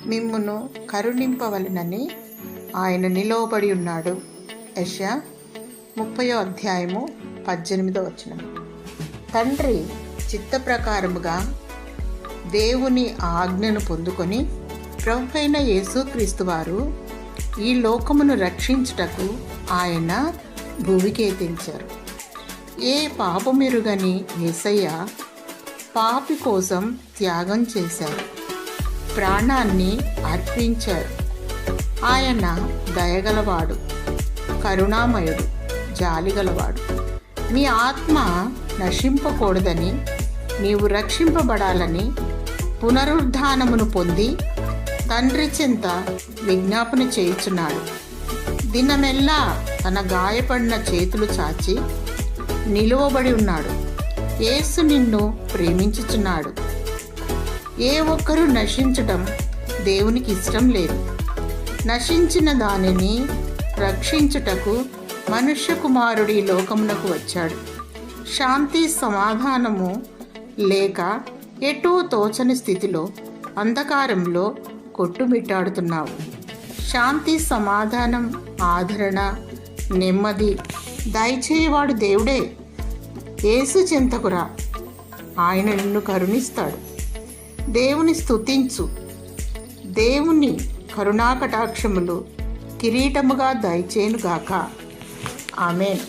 మిమ్మును కరుణింపవలెనని ఆయన నిలువబడి ఉన్నాడు. యెషయా 30:18. తండ్రి చిత్త ప్రకారముగా దేవుని ఆజ్ఞను పొందుకొని ప్రభువైన యేసుక్రీస్తు వారు ఈ లోకమును రక్షించుటకు ఆయన భూమికి ఎత్తించారు. ఏ పాపమెరుగని యేసయ్య పాపి కోసం త్యాగం చేశారు, ప్రాణాన్ని అర్పించారు. ఆయన దయగలవాడు, కరుణామయుడు, జాలిగలవాడు. నీ ఆత్మ నశింపకూడదని, నీవు రక్షింపబడాలని పునరుద్ధానమును పొంది తండ్రి చెంత విజ్ఞాపన చేయుచున్నాడు. దినమెల్లా తన గాయపడిన చేతులు చాచి నిలువబడి ఉన్నాడు. యేసు నిన్ను ప్రేమించుచున్నాడు. ఏ ఒక్కరూ నశించటం దేవునికి ఇష్టం లేదు. నశించిన దానిని రక్షించుటకు మనుష్య కుమారుడు ఈ లోకమునకు వచ్చాడు. శాంతి సమాధానము లేక ఎటూ తోచని స్థితిలో అంధకారంలో కొట్టుమిట్టాడుతున్నావు. శాంతి సమాధానం, ఆదరణ, నెమ్మది దయచేయవాడు దేవుడే. యేసు చెంతకురా, ఆయన నిన్ను కరుణిస్తాడు. దేవుని స్తుతించు. దేవుని కరుణాకటాక్షములు కిరీటముగా దయచేయునుగాక. ఆమేన్.